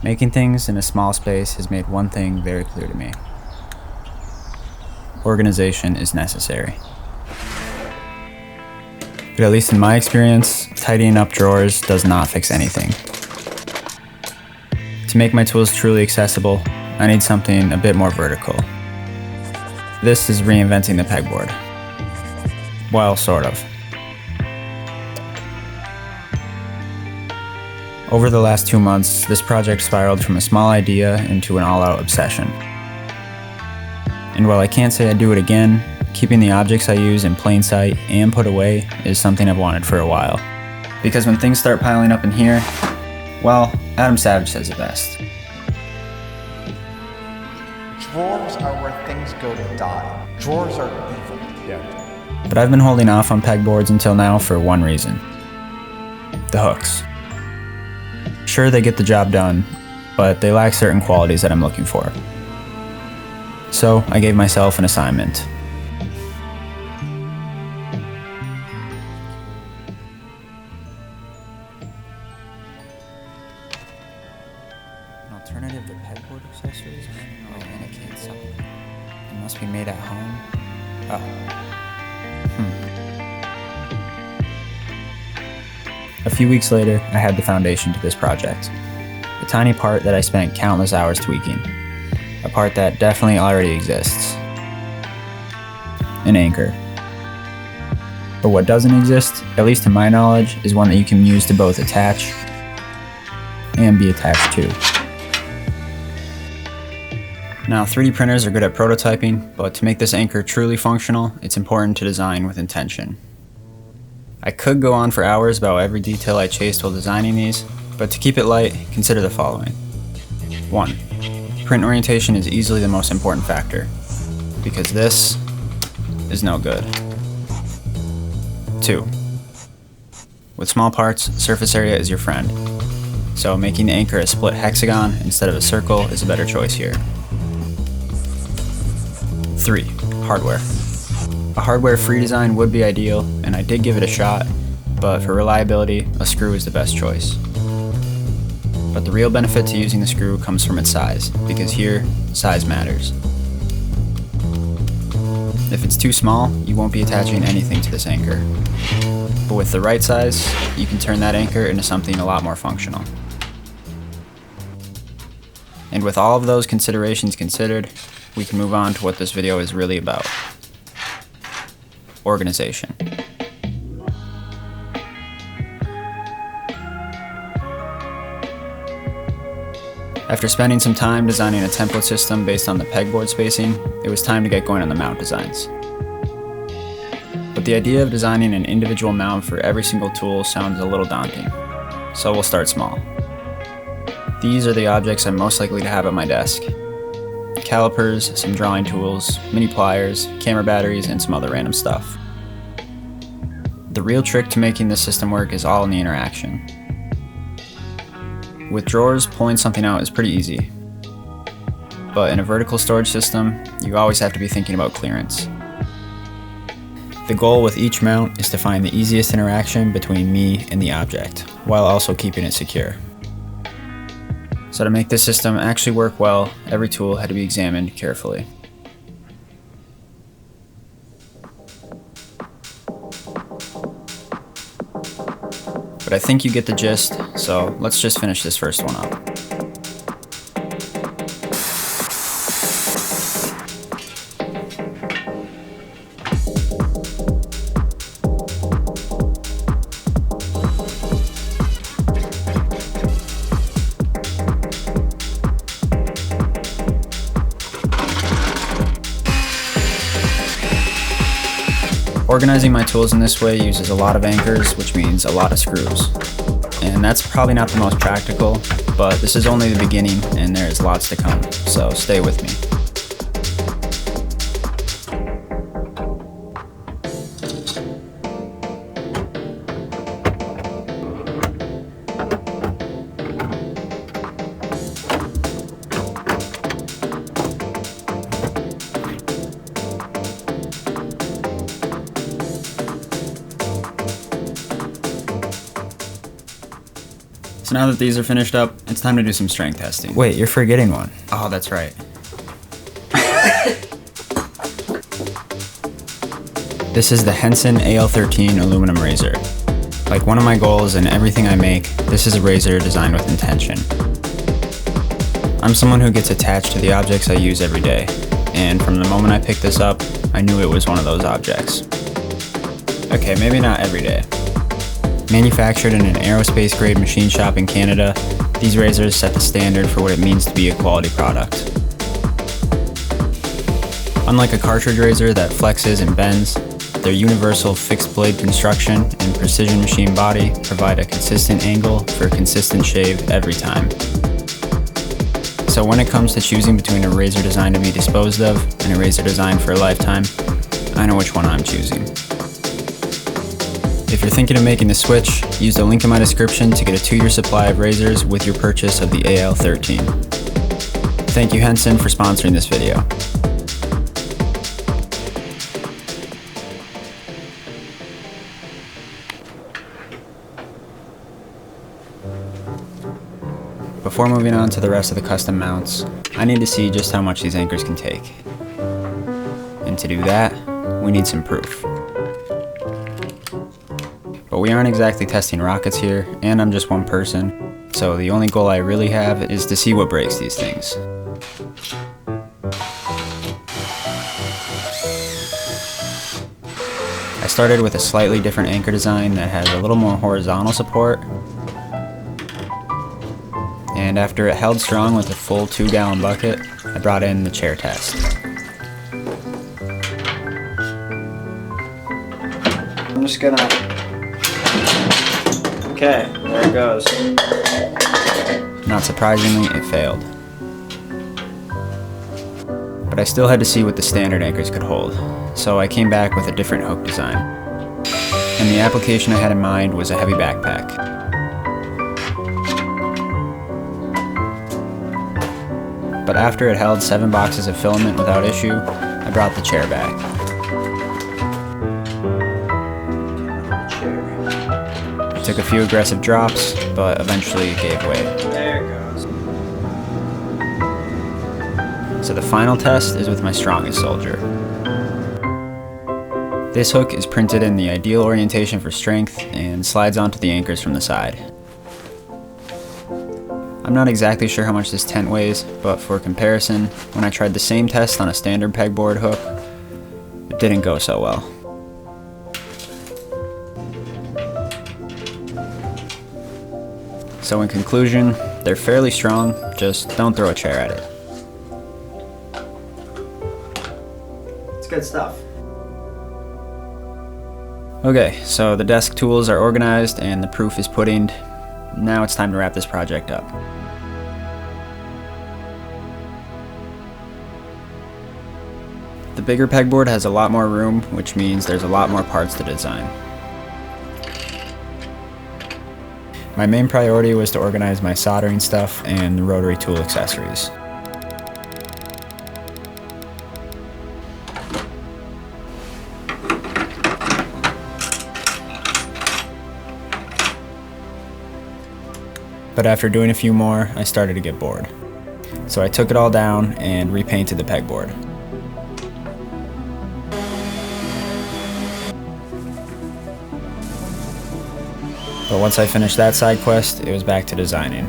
Making things in a small space has made one thing very clear to me. Organization is necessary. But at least in my experience, tidying up drawers does not fix anything. To make my tools truly accessible, I need something a bit more vertical. This is reinventing the pegboard. Well, sort of. Over the last 2 months, this project spiraled from a small idea into an all-out obsession. And while I can't say I'd do it again, keeping the objects I use in plain sight and put away is something I've wanted for a while. Because when things start piling up in here, well, Adam Savage says it best. Drawers are where things go to die. Drawers are evil. Yeah. But I've been holding off on pegboards until now for one reason. The hooks. Sure, they get the job done, but they lack certain qualities that I'm looking for. So I gave myself an assignment. An alternative to pegboard accessories? I don't know, etiquette, something. It must be made at home. A few weeks later, I had the foundation to this project. A tiny part that I spent countless hours tweaking. A part that definitely already exists. An anchor. But what doesn't exist, at least to my knowledge, is one that you can use to both attach and be attached to. Now, 3D printers are good at prototyping, but to make this anchor truly functional, it's important to design with intention. I could go on for hours about every detail I chased while designing these, but to keep it light, consider the following. 1. Print orientation is easily the most important factor, because this is no good. 2. With small parts, surface area is your friend, so making the anchor a split hexagon instead of a circle is a better choice here. 3. Hardware. A hardware-free design would be ideal, and I did give it a shot, but for reliability, a screw is the best choice. But the real benefit to using the screw comes from its size, because here, size matters. If it's too small, you won't be attaching anything to this anchor. But with the right size, you can turn that anchor into something a lot more functional. And with all of those considerations considered, we can move on to what this video is really about. Organization. After spending some time designing a template system based on the pegboard spacing, it was time to get going on the mount designs. But the idea of designing an individual mount for every single tool sounds a little daunting, so we'll start small. These are the objects I'm most likely to have at my desk. Calipers, some drawing tools, mini pliers, camera batteries, and some other random stuff. The real trick to making this system work is all in the interaction. With drawers, pulling something out is pretty easy. But in a vertical storage system, you always have to be thinking about clearance. The goal with each mount is to find the easiest interaction between me and the object, while also keeping it secure. So to make this system actually work well, every tool had to be examined carefully. But I think you get the gist, so let's just finish this first one up. Organizing my tools in this way uses a lot of anchors, which means a lot of screws. And that's probably not the most practical, but this is only the beginning and there is lots to come, so stay with me. So now that these are finished up, it's time to do some strength testing. Wait, you're forgetting one. Oh, that's right. This is the Henson AL13 aluminum razor. Like one of my goals in everything I make, this is a razor designed with intention. I'm someone who gets attached to the objects I use every day, and from the moment I picked this up, I knew it was one of those objects. Okay, maybe not every day. Manufactured in an aerospace grade machine shop in Canada, these razors set the standard for what it means to be a quality product. Unlike a cartridge razor that flexes and bends, their universal fixed blade construction and precision machine body provide a consistent angle for a consistent shave every time. So when it comes to choosing between a razor designed to be disposed of and a razor designed for a lifetime, I know which one I'm choosing. If you're thinking of making the switch, use the link in my description to get a 2-year supply of razors with your purchase of the AL13. Thank you, Henson, for sponsoring this video. Before moving on to the rest of the custom mounts, I need to see just how much these anchors can take. And to do that, we need some proof. But we aren't exactly testing rockets here, and I'm just one person, so the only goal I really have is to see what breaks these things. I started with a slightly different anchor design that has a little more horizontal support, and after it held strong with a full 2-gallon bucket, I brought in the chair test. I'm just gonna... Okay, there it goes. Not surprisingly, it failed. But I still had to see what the standard anchors could hold, so I came back with a different hook design. And the application I had in mind was a heavy backpack. But after it held 7 boxes of filament without issue, I brought the chair back. I took a few aggressive drops, but eventually it gave way. There it goes. So the final test is with my strongest soldier. This hook is printed in the ideal orientation for strength and slides onto the anchors from the side. I'm not exactly sure how much this tent weighs, but for comparison, when I tried the same test on a standard pegboard hook, it didn't go so well. So in conclusion, they're fairly strong, just don't throw a chair at it. It's good stuff. Okay, so the desk tools are organized and the proof is put in. Now it's time to wrap this project up. The bigger pegboard has a lot more room, which means there's a lot more parts to design. My main priority was to organize my soldering stuff and the rotary tool accessories. But after doing a few more, I started to get bored. So I took it all down and repainted the pegboard. But once I finished that side quest, it was back to designing.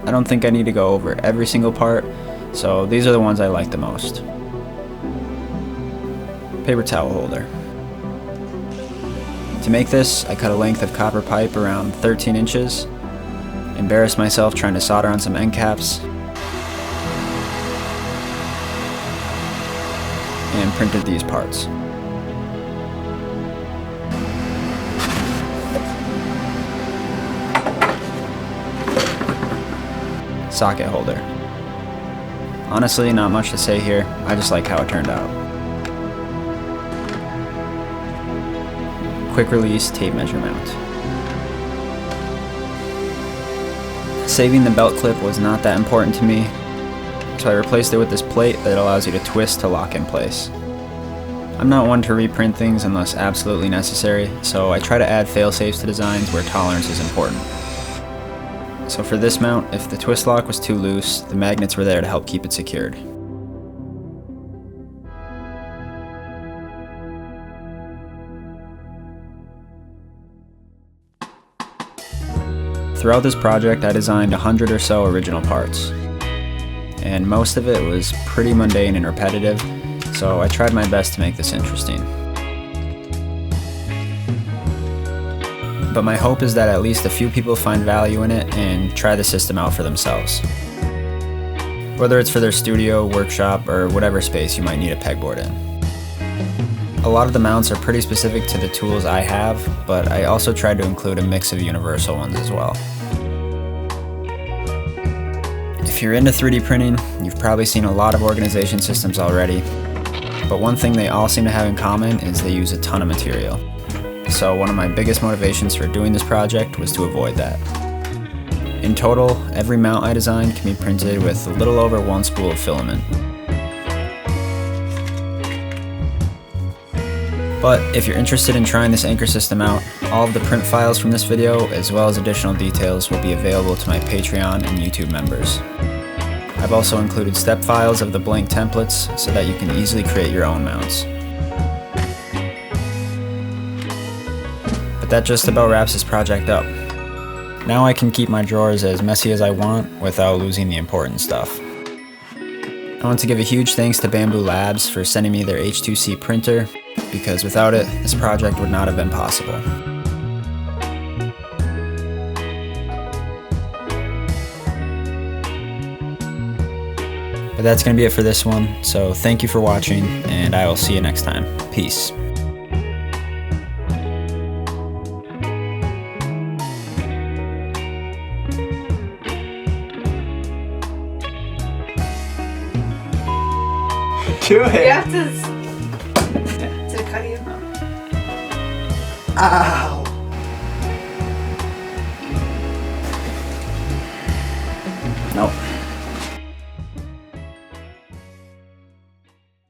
I don't think I need to go over every single part, so these are the ones I like the most. Paper towel holder. To make this, I cut a length of copper pipe around 13 inches, embarrassed myself trying to solder on some end caps, and printed these parts. Socket holder. Honestly, not much to say here, I just like how it turned out. Quick release tape measure mount. Saving the belt clip was not that important to me, so I replaced it with this plate that allows you to twist to lock in place. I'm not one to reprint things unless absolutely necessary, so I try to add fail-safes to designs where tolerance is important. So for this mount, if the twist lock was too loose, the magnets were there to help keep it secured. Throughout this project, I designed 100 or so original parts, and most of it was pretty mundane and repetitive, so I tried my best to make this interesting. But my hope is that at least a few people find value in it and try the system out for themselves. Whether it's for their studio, workshop, or whatever space you might need a pegboard in. A lot of the mounts are pretty specific to the tools I have, but I also tried to include a mix of universal ones as well. If you're into 3D printing, you've probably seen a lot of organization systems already, but one thing they all seem to have in common is they use a ton of material. So one of my biggest motivations for doing this project was to avoid that. In total, every mount I designed can be printed with a little over 1 spool of filament. But if you're interested in trying this anchor system out, all of the print files from this video, as well as additional details, will be available to my Patreon and YouTube members. I've also included step files of the blank templates so that you can easily create your own mounts. But that just about wraps this project up. Now I can keep my drawers as messy as I want without losing the important stuff. I want to give a huge thanks to Bamboo Labs for sending me their H2C printer, because without it, this project would not have been possible. But that's going to be it for this one, so thank you for watching, and I will see you next time. Peace. Do it! You have to cut you. Ow! Nope.